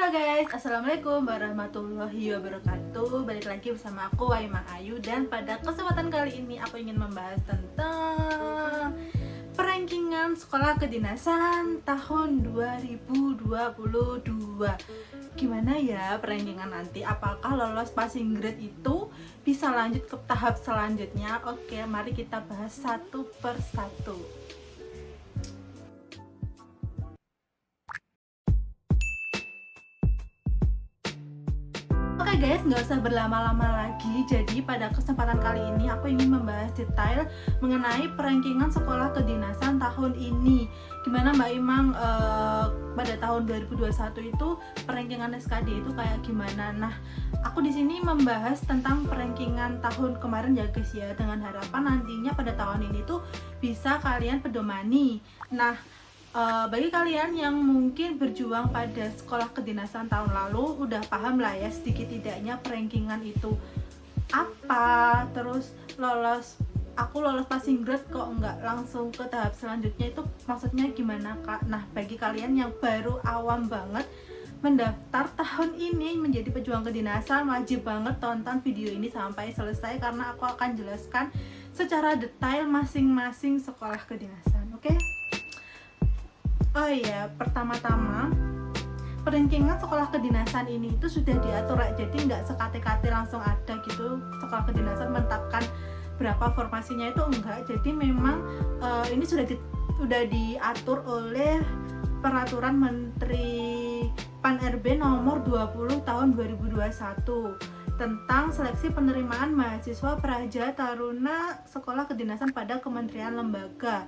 Halo guys, assalamualaikum warahmatullahi wabarakatuh. Balik lagi bersama aku Waimah Ayu. Dan pada kesempatan kali ini aku ingin membahas tentang perankingan sekolah kedinasan tahun 2022. Gimana ya perankingan nanti? Apakah lolos passing grade itu bisa lanjut ke tahap selanjutnya? Oke, mari kita bahas satu persatu. Oke guys, nggak usah berlama-lama lagi. Jadi pada kesempatan kali ini aku ingin membahas detail mengenai perankingan sekolah kedinasan tahun ini. Gimana Mbak Imang pada tahun 2021 itu perankingan SKD itu kayak gimana? Nah, aku di sini membahas tentang perankingan tahun kemarin ya guys ya, dengan harapan nantinya pada tahun ini tuh bisa kalian pedomani. Nah, bagi kalian yang mungkin berjuang pada sekolah kedinasan tahun lalu udah paham lah ya sedikit tidaknya perankingan itu apa, terus aku lolos passing grade kok nggak langsung ke tahap selanjutnya, itu maksudnya gimana Kak? Nah, bagi kalian yang baru awam banget mendaftar tahun ini menjadi pejuang kedinasan, wajib banget tonton video ini sampai selesai karena aku akan jelaskan secara detail masing-masing sekolah kedinasan, oke? Oh iya, pertama-tama perankingan sekolah kedinasan ini itu sudah diatur, jadi nggak sekate-kate langsung ada gitu sekolah kedinasan menetapkan berapa formasinya, itu enggak. Jadi memang ini sudah diatur oleh Peraturan Menteri Pan-RB nomor 20 tahun 2021 tentang seleksi penerimaan mahasiswa praja taruna sekolah kedinasan pada kementerian lembaga.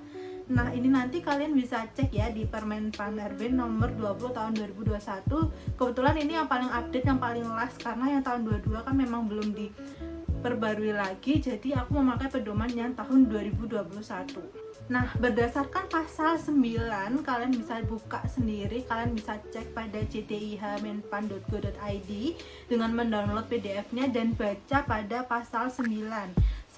Nah, ini nanti kalian bisa cek ya di Permen Pan-RB nomor 20 tahun 2021. Kebetulan ini yang paling update, yang paling last, karena yang tahun 22 kan memang belum diperbarui lagi. Jadi aku memakai pedoman yang tahun 2021. Nah, berdasarkan pasal 9, kalian bisa buka sendiri, kalian bisa cek pada cdih.menpan.go.id dengan mendownload PDF-nya dan baca pada pasal 9.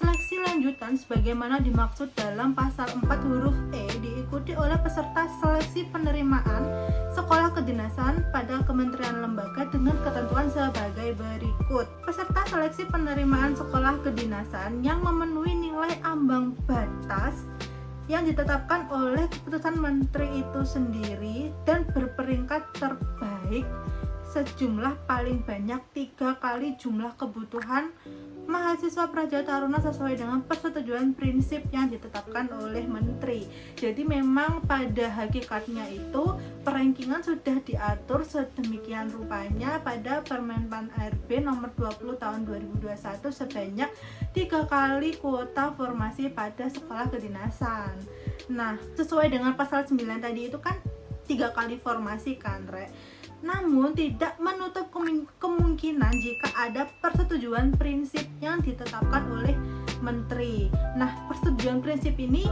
Seleksi lanjutan sebagaimana dimaksud dalam pasal 4 huruf E diikuti oleh peserta seleksi penerimaan sekolah kedinasan pada kementerian lembaga dengan ketentuan sebagai berikut. Peserta seleksi penerimaan sekolah kedinasan yang memenuhi nilai ambang batas yang ditetapkan oleh keputusan menteri itu sendiri dan berperingkat terbaik sejumlah paling banyak 3 kali jumlah kebutuhan mahasiswa praja taruna sesuai dengan persetujuan prinsip yang ditetapkan oleh menteri. Jadi memang pada hakikatnya itu perankingan sudah diatur sedemikian rupanya pada Permen Pan-RB nomor 20 tahun 2021 sebanyak 3 kali kuota formasi pada sekolah kedinasan. Nah, sesuai dengan pasal 9 tadi itu kan 3 kali formasi kan, Rek. Namun tidak menutup kemungkinan jika ada persetujuan prinsip yang ditetapkan oleh menteri. Nah, persetujuan prinsip ini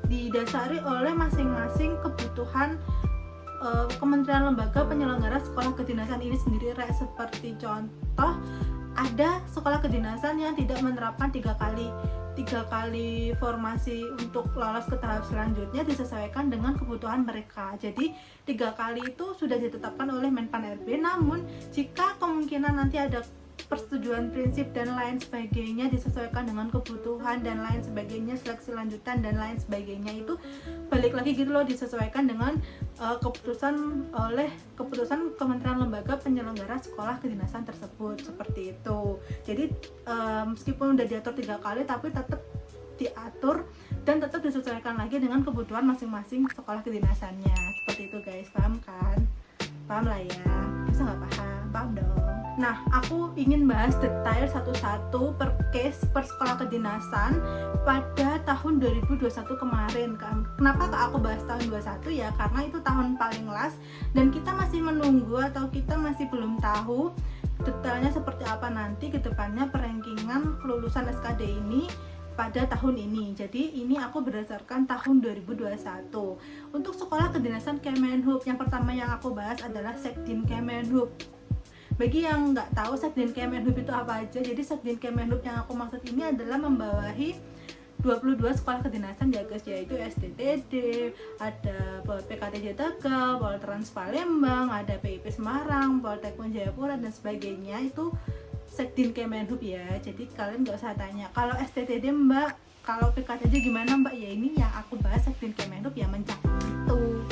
didasari oleh masing-masing kebutuhan kementerian lembaga penyelenggara sekolah kedinasan ini sendiri. Seperti contoh, ada sekolah kedinasan yang tidak menerapkan 3 kali formasi untuk lolos ke tahap selanjutnya, disesuaikan dengan kebutuhan mereka. Jadi 3 kali itu sudah ditetapkan oleh Menpan RB. Namun jika kemungkinan nanti ada persetujuan prinsip dan lain sebagainya disesuaikan dengan kebutuhan dan lain sebagainya, seleksi lanjutan dan lain sebagainya, itu balik lagi gitu loh, disesuaikan dengan keputusan Kementerian Lembaga Penyelenggara Sekolah Kedinasan tersebut, seperti itu. Jadi meskipun udah diatur 3 kali tapi tetap diatur dan tetap disesuaikan lagi dengan kebutuhan masing-masing sekolah kedinasannya. Seperti itu guys, paham kan? Paham lah ya? Bisa nggak paham? Paham dong. Nah, aku ingin bahas detail satu-satu per case per sekolah kedinasan pada tahun 2021 kemarin kan. Kenapa aku bahas tahun 2021 ya? Karena itu tahun paling last dan kita masih menunggu atau kita masih belum tahu detailnya seperti apa nanti ke depannya perankingan kelulusan SKD ini pada tahun ini. Jadi ini aku berdasarkan tahun 2021. Untuk sekolah kedinasan Kemenhub, yang pertama yang aku bahas adalah Sekdin Kemenhub. Bagi yang nggak tahu Sekdin Kemenhub itu apa aja, jadi Sekdin Kemenhub yang aku maksud ini adalah membawahi 22 sekolah kedinasan ya guys, yaitu STTD, ada PKTJ Tegal, Poltrans Palembang, ada PIP Semarang, Poltekun Jayapura dan sebagainya. Itu Sekdin Kemenhub ya, jadi kalian nggak usah tanya kalau STTD mbak, kalau PKTJ gimana mbak, ya ini yang aku bahas Sekdin Kemenhub yang mencakup itu.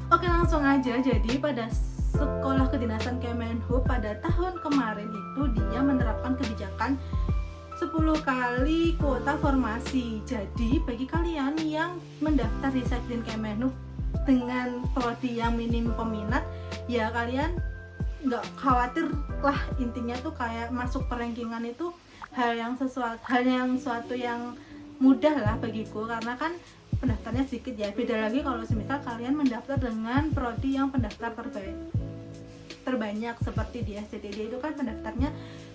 Oke, langsung aja. Jadi pada sekolah kedinasan Kemenhub pada tahun kemarin itu dia menerapkan kebijakan 10 kali kuota formasi. Jadi bagi kalian yang mendaftar di Sekdin Kemenhub dengan prodi yang minim peminat, ya kalian nggak khawatir lah, intinya tuh kayak masuk perankingan itu hal yang suatu yang mudah lah bagiku, karena kan pendaftarnya sedikit ya. Beda lagi kalau semisal kalian mendaftar dengan prodi yang pendaftar terbanyak seperti di STTD itu kan pendaftarnya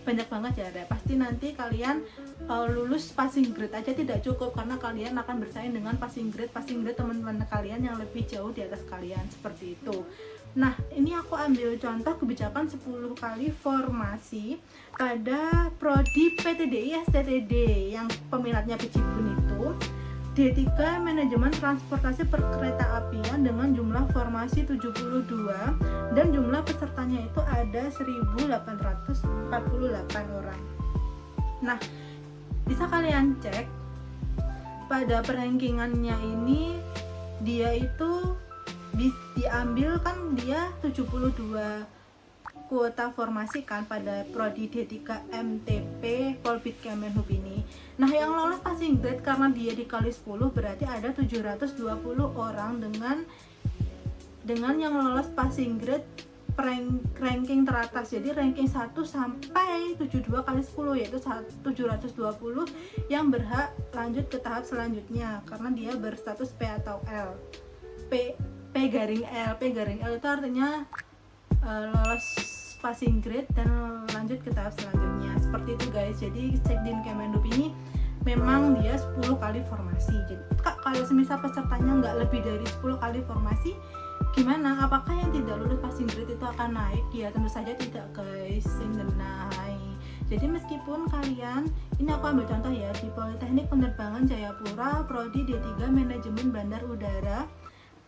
banyak banget ya. Pasti nanti kalian lulus passing grade aja tidak cukup, karena kalian akan bersaing dengan passing grade teman-teman kalian yang lebih jauh di atas kalian, seperti itu. Nah, ini aku ambil contoh kebijakan 10 kali formasi pada prodi PTDI STTD yang peminatnya Pejibun itu D3 Manajemen Transportasi Perkeretaapian dengan jumlah formasi 72 dan jumlah pesertanya itu ada 1.848 orang. Nah, bisa kalian cek pada perankingannya ini, dia itu diambil kan dia 72 kuota formasi kan pada prodi D3 MTP Polbid Kemenhub ini. Nah, yang lolos passing grade karena dia dikali 10 berarti ada 720 orang dengan yang lolos passing grade ranking teratas. Jadi ranking 1 sampai 72 kali 10 yaitu 720 yang berhak lanjut ke tahap selanjutnya karena dia berstatus P atau L. P garing L itu artinya lolos passing grade dan lanjut ke tahap selanjutnya, seperti itu guys. Jadi Sekdin Kemenhub ini memang dia 10 kali formasi. Jadi kalau semisal pesertanya nggak lebih dari 10 kali formasi, gimana? Apakah yang tidak lulus passing grade itu akan naik? Ya tentu saja tidak guys, jadi meskipun kalian, ini aku ambil contoh ya, di Politeknik Penerbangan Jayapura prodi D3 Manajemen Bandar Udara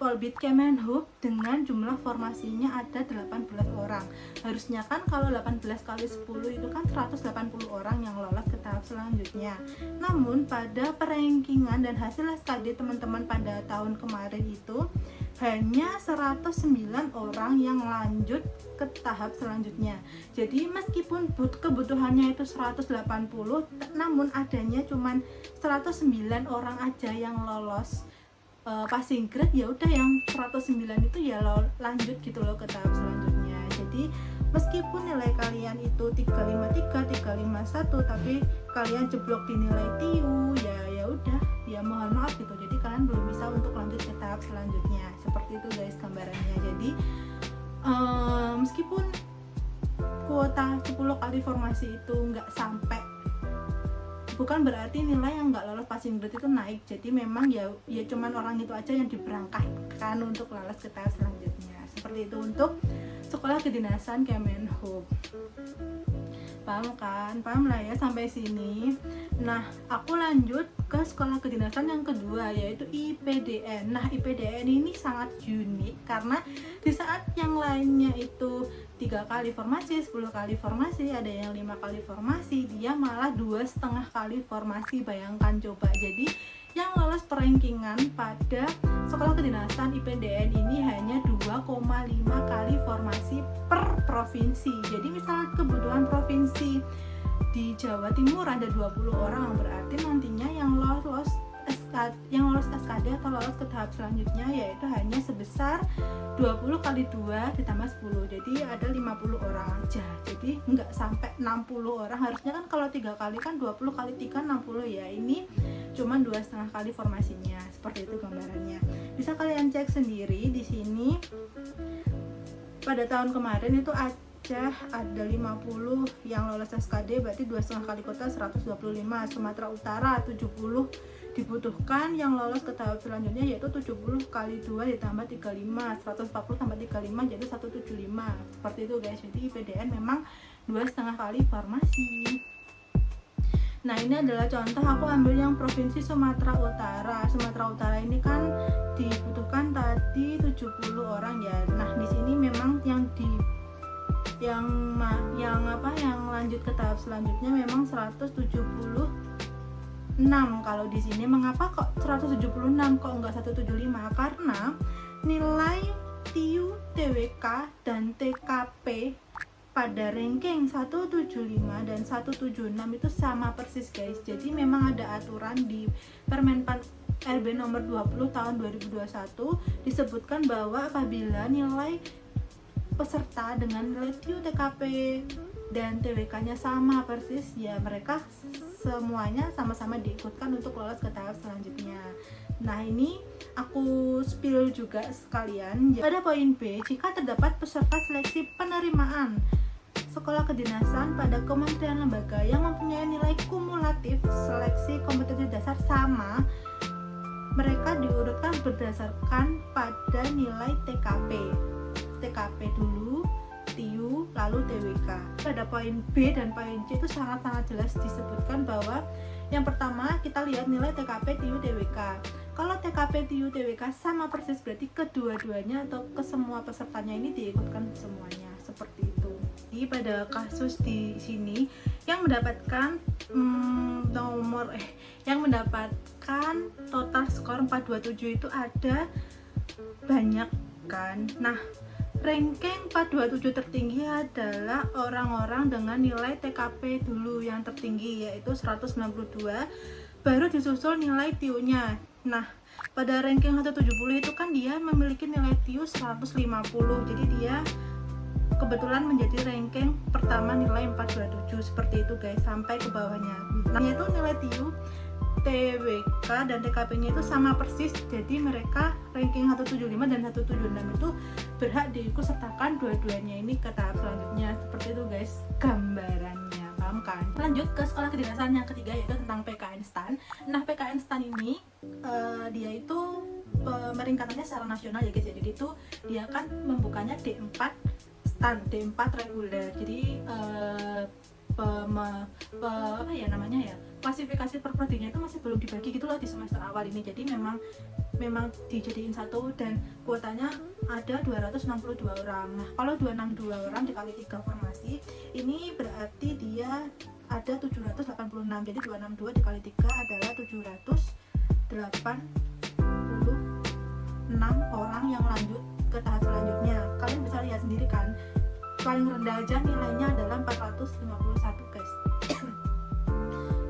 Polbid Kemenhub dengan jumlah formasinya ada 18 orang. Harusnya kan kalau 18 kali 10 itu kan 180 orang yang lolos ke tahap selanjutnya. Namun pada perankingan dan hasil SKD teman-teman pada tahun kemarin itu hanya 109 orang yang lanjut ke tahap selanjutnya. Jadi meskipun kebutuhannya itu 180, namun adanya cuman 109 orang aja yang lolos passing grade, ya udah yang 109 itu ya lanjut gitu loh ke tahap selanjutnya. Jadi meskipun nilai kalian itu 353, 351 tapi kalian jeblok di nilai TIU, ya udah, ya mohon maaf gitu. Jadi kalian belum bisa untuk lanjut ke tahap selanjutnya. Seperti itu guys gambarannya. Jadi meskipun kuota 10 kali formasi itu nggak sampai, bukan berarti nilai yang nggak lolos passing grade itu naik. Jadi memang ya cuman orang itu aja yang diberangkatkan untuk lolos ke tahap selanjutnya. Seperti itu untuk sekolah kedinasan Kemenhub. Paham kan? Paham lah ya sampai sini. Nah, aku lanjut ke sekolah kedinasan yang kedua, yaitu IPDN. Nah, IPDN ini sangat unik karena di saat yang lainnya itu 3 kali formasi, 10 kali formasi, ada yang 5 kali formasi, dia malah 2,5 kali formasi. Bayangkan coba. Jadi yang lolos perankingan pada sekolah kedinasan IPDN ini hanya 2,5 kali formasi per provinsi. Jadi misal kebutuhan provinsi di Jawa Timur ada 20 orang, berarti nantinya yang lolos SKD atau lolos ke tahap selanjutnya yaitu hanya sebesar 20 kali 2 ditambah 10, jadi ada 50 orang aja. Jadi nggak sampai 60 orang. Harusnya kan kalau 3 kali kan 20 kali 3 60 ya, ini cuman 2,5 kali formasinya. Seperti itu gambarannya. Bisa kalian cek sendiri di sini. Pada tahun kemarin itu Aceh ada 50 yang lolos SKD, berarti 2,5 kali kota 125. Sumatera Utara 70 dibutuhkan yang lolos ke tahap selanjutnya, yaitu 70 kali 2 ditambah 35, 140 tambah 35 jadi 175. Seperti itu guys. Jadi IPDN memang 2,5 kali formasi. Nah ini adalah contoh, aku ambil yang provinsi Sumatera Utara. Sumatera Utara ini kan dibutuhkan tadi 70 orang ya. Nah di sini memang yang lanjut ke tahap selanjutnya memang 176. Kalau di sini mengapa kok 176 kok enggak 175? Karena nilai TIU, TWK dan TKP pada ranking 175 dan 176 itu sama persis guys. Jadi memang ada aturan di Permenpan RB nomor 20 tahun 2021 disebutkan bahwa apabila nilai peserta dengan nilai TIU, TKP dan TWK-nya sama persis, ya mereka semuanya sama-sama diikutkan untuk lolos ke tahap selanjutnya. Nah ini aku spill juga sekalian. Pada poin B, jika terdapat peserta seleksi penerimaan sekolah kedinasan pada kementerian lembaga yang mempunyai nilai kumulatif seleksi kompetensi dasar sama, mereka diurutkan berdasarkan pada nilai TKP dulu, TIU, lalu TWK. Pada poin B dan poin C itu sangat-sangat jelas disebutkan bahwa yang pertama kita lihat nilai TKP, TIU, TWK. Kalau TKP, TIU, TWK sama persis berarti kedua-duanya atau ke semua pesertanya ini diikutkan semuanya, seperti itu. Jadi pada kasus di sini yang mendapatkan yang mendapatkan total skor 427 itu ada banyak kan. Nah, ranking 427 tertinggi adalah orang-orang dengan nilai TKP dulu yang tertinggi yaitu 192, baru disusul nilai TIU-nya. Nah, pada ranking 170 itu kan dia memiliki nilai TIU 150, jadi dia kebetulan menjadi ranking pertama nilai 427, seperti itu guys, sampai ke bawahnya. Nah, itu nilai TIU, TWK dan TKP-nya itu sama persis, jadi mereka ranking 175 dan 176 itu berhak diikutsertakan dua-duanya ini ke tahap selanjutnya. Seperti itu guys gambarannya, paham kan? Lanjut ke sekolah kedinasan yang ketiga yaitu tentang PKN STAN. Nah PKN STAN ini dia itu pemeringkatannya secara nasional ya guys, jadi itu dia kan membukanya D4 STAN, D4 reguler. Jadi klasifikasi per prodinya itu masih belum dibagi gitu loh di semester awal ini. Jadi memang dijadiin satu dan kuotanya ada 262 orang. Nah kalau 262 orang dikali 3 formasi ini berarti dia ada 786. Jadi 262 dikali 3 adalah 786 orang yang lanjut ke tahap selanjutnya. Kalian bisa lihat sendiri kan, paling rendah aja nilainya adalah 451 guys.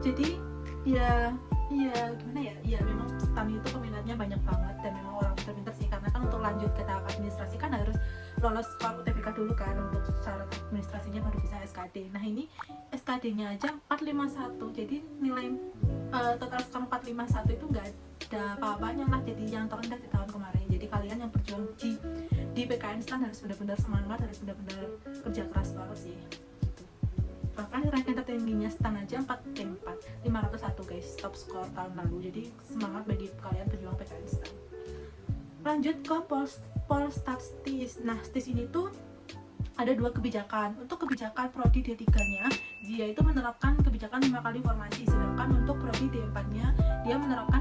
Jadi ya gimana ya memang STAN itu peminatnya banyak banget dan memang orang pintar-pintar sih, karena kan untuk lanjut ke tahap administrasi kan harus lolos skor UTBK dulu kan, untuk syarat administrasinya baru bisa SKD. Nah ini SKD-nya aja 451, jadi nilai total skor 451 itu nggak ada apa-apanya lah, jadi yang terendah di tahun kemarin. Jadi kalian yang berjuang di PKN STAN harus benar-benar semangat, harus benar-benar kerja keras banget sih. Bahkan ranking tertingginya STAN aja 501 guys, top skor tahun lalu. Jadi semangat bagi kalian berjuang PKN STAN. Lanjut ke Polstatstis. Nah STIS ini tuh ada dua kebijakan. Untuk kebijakan prodi D3-nya dia itu menerapkan kebijakan 5 kali formasi, sedangkan untuk prodi D4-nya dia menerapkan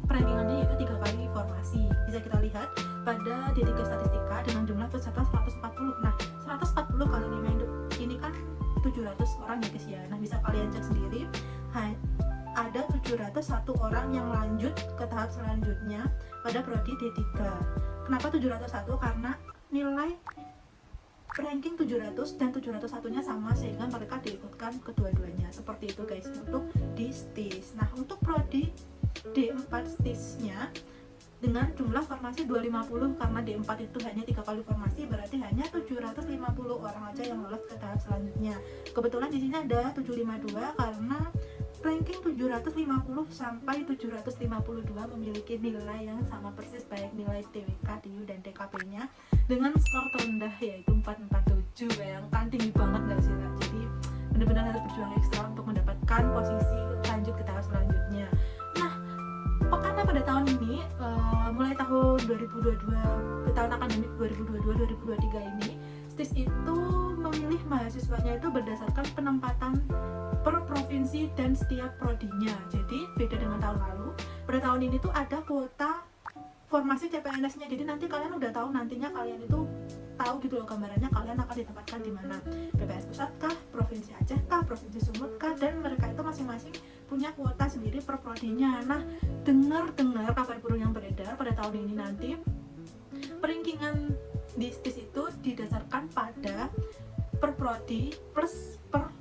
perankingannya yaitu 3 kali formasi. Bisa kita lihat pada D3 statistika dengan jumlah peserta 140. Nah 140 kali 5 ini kan 700 orang ya guys ya. Nah bisa kalian cek sendiri, ada 701 orang yang lanjut ke tahap selanjutnya pada prodi D3. Kenapa 701? Karena nilai ranking 700 dan 701 nya sama, sehingga mereka diikutkan kedua-duanya. Seperti itu guys untuk di STIS. Nah untuk prodi D4 STIS nya dengan jumlah formasi 250, karena D4 itu hanya 3 kali formasi, berarti hanya 750 orang aja yang lolos ke tahap selanjutnya. Kebetulan di sini ada 752 karena ranking 750 sampai 752 memiliki nilai yang sama persis, baik nilai TWK, TIU dan TKP-nya dengan skor terendah yaitu 447. Bayangkan tinggi banget gak sih? Jadi benar-benar harus berjuang ekstra untuk mendapatkan posisi lanjut ke tahap selanjutnya. Karena pada tahun ini mulai tahun 2022, tahun akademik 2022-2023 ini STIS itu memilih mahasiswanya itu berdasarkan penempatan per provinsi provinsi dan setiap prodinya. Jadi beda dengan tahun lalu. Pada tahun ini tuh ada kuota formasi CPNS-nya. Jadi nanti kalian udah tahu, nantinya kalian itu tahu gitu loh gambarannya kalian akan ditempatkan di mana. BPS Pusat kah, Provinsi Aceh kah, Provinsi Sumut kah, dan mereka itu masing-masing punya kuota sendiri per prodinya. Nah, dengar kabar burung yang beredar pada tahun ini nanti peringkingan di STIS itu didasarkan pada per prodi plus per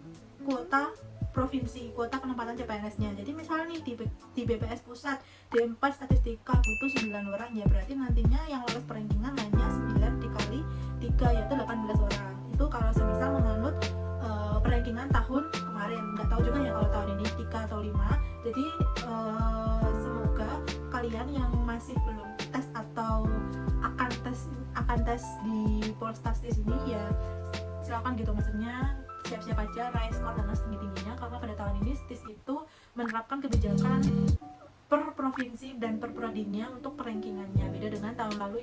kuota provinsi, kuota penempatan CPNS-nya. Jadi misalnya nih di BPS Pusat D4 statistika butuh 9 orang, ya berarti nantinya yang lolos perankingan hanya 9 dikali 3 yaitu 18 orang. Itu kalau semisal menganut perankingan tahun kemarin. Nggak tahu juga ya kalau tahun ini 3 atau 5. Jadi semoga kalian yang masih belum tes atau akan tes di Polstas di sini ya silakan gitu, maksudnya siap-siap aja raih skor dengan setinggi-tingginya, karena pada tahun ini STIS itu menerapkan kebijakan per provinsi dan per prodinya untuk perankingannya. Beda dengan tahun lalu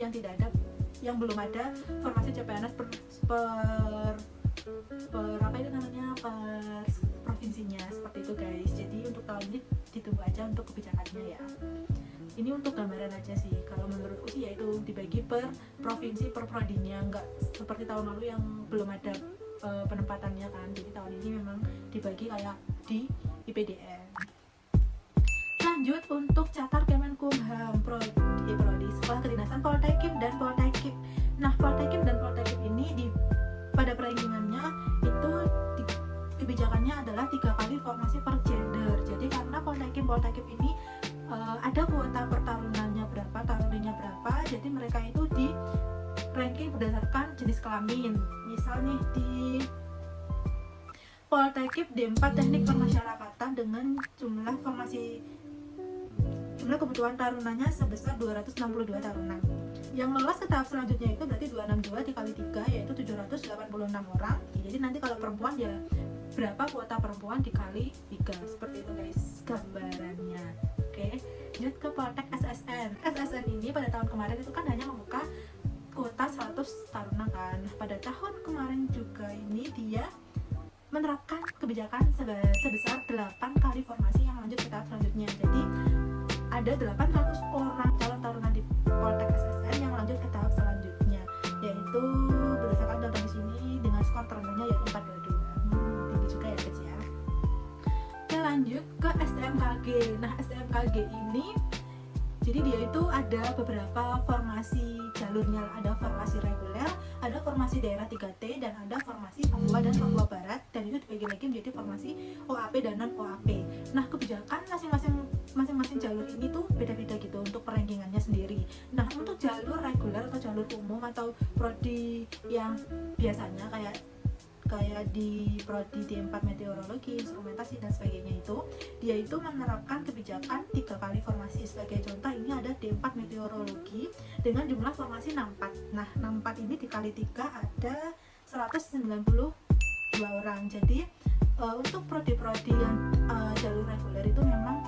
yang belum ada formasi CPNS per apa itu namanya, per provinsinya, seperti itu guys. Jadi untuk tahun ini ditunggu aja untuk kebijakannya ya. Ini untuk gambaran aja sih, kalau menurutku sih yaitu dibagi per provinsi per prodinya, nggak seperti tahun lalu yang belum ada penempatannya kan. Jadi tahun ini memang dibagi kayak di IPDN. Lanjut untuk catar Kemenkumham prodi Sekolah Kedinasan Poltekim dan Poltekip. Nah, Poltekim dan Poltekip ini pada perankingannya itu kebijakannya adalah 3 kali formasi per gender. Jadi karena Poltekip ini ada kuota pertarunannya berapa, tahunnya berapa, jadi mereka itu di ranking berdasarkan jenis kelamin. Misal nih di Poltekip D4 Teknik Permasyarakatan dengan jumlah kebutuhan tarunannya sebesar 262 tarunan. Yang lolos ke tahap selanjutnya itu berarti 262 dikali 3 yaitu 786 orang. Jadi nanti kalau perempuan ya berapa kuota perempuan dikali 3, seperti itu guys gambarannya. Oke, lanjut ke Poltek SSN. SSN ini pada tahun kemarin itu kan hanya membuka kuota 100 taruna kan. Pada tahun kemarin juga ini dia menerapkan kebijakan sebesar 8 kali formasi yang lanjut ke tahap selanjutnya. Jadi ada 800 orang calon taruna di Poltek SSN yang lanjut ke tahap selanjutnya, yaitu berdasarkan data di sini dengan skor terendahnya yaitu 422. Tinggi juga ya guys ya. Kita lanjut ke STMKG. Nah, STMKG ini jadi dia itu ada beberapa formasi jalurnya, ada formasi reguler, ada formasi daerah 3T, dan ada formasi Papua dan Papua Barat, dan itu dibagi lagi menjadi formasi OAP dan non OAP. Nah, kebijakan masing-masing jalur ini tuh beda-beda gitu untuk perankingannya sendiri. Nah, untuk jalur reguler atau jalur umum atau prodi yang biasanya kayak di prodi D4 meteorologi, instrumentasi dan sebagainya itu dia itu menerapkan kebijakan 3 kali formasi. Sebagai contoh ini ada D4 meteorologi dengan jumlah formasi 64. Nah, 64 ini dikali 3 ada 192 orang. Jadi untuk prodi-prodi yang jalur reguler itu memang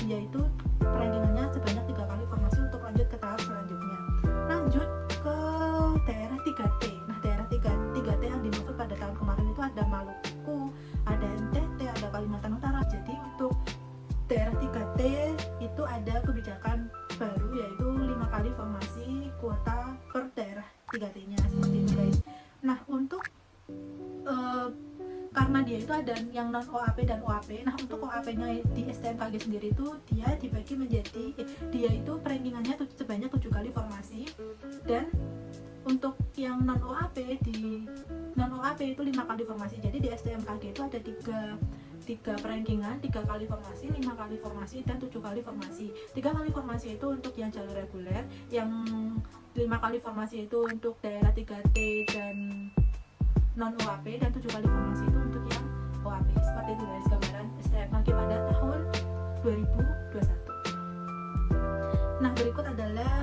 dia itu perankingannya sebanyak 3 kali formasi untuk lanjut ke tahap selanjutnya. Lanjut ke daerah 3T. Nah, daerah 3T yang dimaksud pada tahun kemarin itu ada Maluku, ada NTT, ada Kalimantan Utara. Jadi untuk daerah 3T itu ada kebijakan baru yaitu 5 kali formasi kuota per daerah 3T-nya, seperti itu guys. Nah, untuk karena dia itu ada yang non OAP dan OAP. Nah, untuk OAP-nya di STMKG sendiri itu dia dibagi menjadi dia itu perankingannya sebanyak 7 kali formasi, dan untuk yang non OAP itu 5 kali formasi. Jadi di STMKG itu ada 3 perankingan, 3 kali formasi, 5 kali formasi, dan 7 kali formasi. 3 kali formasi itu untuk yang jalur reguler, yang 5 kali formasi itu untuk daerah 3T dan non OAP, dan 7 kali formasi itu untuk yang OAP. Seperti itu guys gambaran STMKG pada tahun 2021. Nah, berikut adalah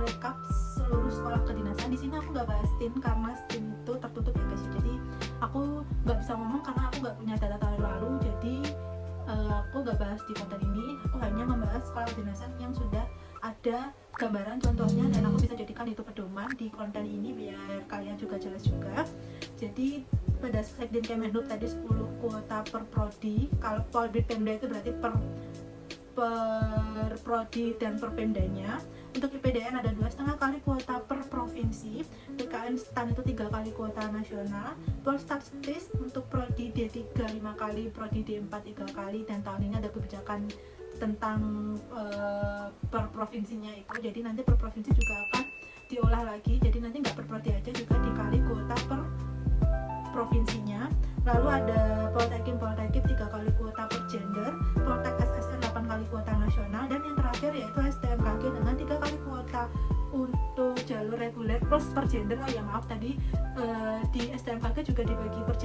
rekap seluruh sekolah kedinasan. Di sini aku nggak bahas STIM karena STIM itu tertutup ya guys. Jadi aku nggak bisa ngomong karena aku nggak punya data tahun lalu. Jadi aku nggak bahas di konten ini. Aku hanya membahas sekolah kedinasan yang sudah ada gambaran contohnya, dan aku bisa jadikan itu pedoman di konten ini biar kalian juga jelas juga. Jadi pada Sekjen Kemenhub tadi 10 kuota per prodi. Kalau Polbid Pemda itu berarti per prodi dan per pemdanya. Untuk IPDN ada 2,5 kali kuota per provinsi, PKN STAN itu 3 kali kuota nasional, Polstatistis untuk prodi D3 5 kali, prodi D4 3 kali, dan tahun ini ada kebijakan tentang per provinsinya itu. Jadi nanti per provinsi juga akan diolah lagi, jadi nanti nggak per prodi aja, juga dikali kuota per provinsinya. Lalu ada Poltekim 3 kali kuota per gender, Poltek SSN 8 kali kuota nasional, dan yang terakhir yaitu STMKG dengan 3 kali kuota untuk jalur reguler plus per gender. Oh ya maaf tadi di STMKG juga dibagi per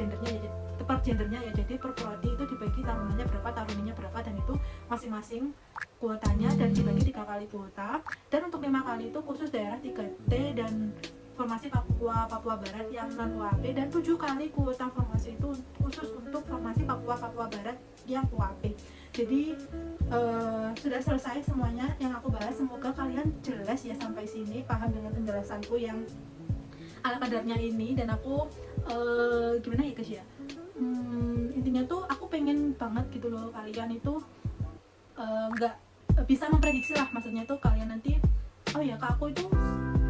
gendernya ya, jadi per prodi itu dibagi tarunannya berapa, dan itu masing-masing kuotanya dan dibagi 3 kali kuota. Dan untuk 5 kali itu khusus daerah 3T dan formasi Papua Barat yang non UAP, dan 7 kali kuota formasi itu khusus untuk formasi Papua Barat yang UAP. Jadi sudah selesai semuanya yang aku bahas. Semoga kalian jelas ya sampai sini, paham dengan penjelasanku yang ala kadarnya ini. Dan aku gimana ya guys ya, intinya tuh aku pengen banget gitu loh kalian itu nggak bisa memprediksi lah, maksudnya tuh kalian nanti oh ya kak aku itu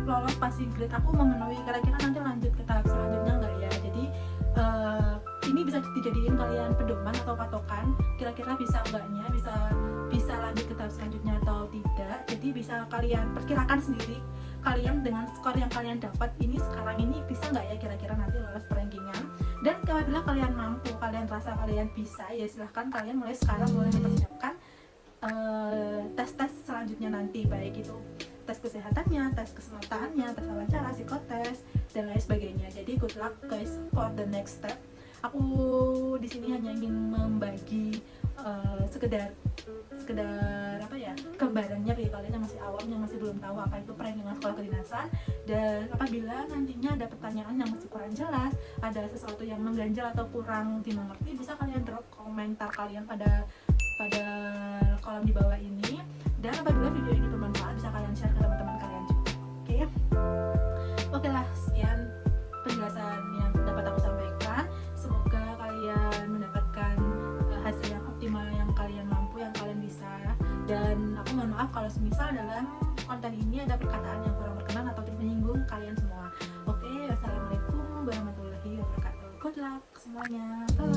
lolos passing grade, aku memenuhi, kira-kira nanti lanjut ke tahap selanjutnya enggak ya. Jadi ini bisa dijadiin kalian pedoman atau patokan, kira-kira bisa enggaknya, bisa lanjut ke tahap selanjutnya atau tidak. Jadi bisa kalian perkirakan sendiri, kalian dengan skor yang kalian dapat ini sekarang ini bisa enggak ya kira-kira nanti lolos perankingan. Dan apabila kalian mampu, kalian rasa kalian bisa, ya silahkan kalian mulai sekarang mulai mempersiapkan tes-tes selanjutnya nanti, baik itu tes kesehatannya, tes keselamataannya, tes wawancara, psikotes, dan lain sebagainya. Jadi good luck guys for the next step. Aku di sini hanya ingin membagi sekedar apa ya, gambarannya bagi kalian yang masih awam, yang masih belum tahu apa itu perankingan sekolah kedinasan. Dan apabila nantinya ada pertanyaan yang masih kurang jelas, ada sesuatu yang mengganjal atau kurang dimengerti, bisa kalian drop komentar kalian pada kolom di bawah ini. Dan apabila video ini bermanfaat, bisa kalian share ke teman-teman kalian juga. Oke lah, sekian penjelasan yang dapat aku sampaikan. Semoga kalian mendapatkan hasil yang optimal, yang kalian mampu, yang kalian bisa. Dan aku mohon maaf kalau semisal dalam konten ini ada perkataan yang kurang berkenan atau menyinggung kalian semua. Oke, wassalamualaikum warahmatullahi wabarakatuh. Good luck semuanya. Bye.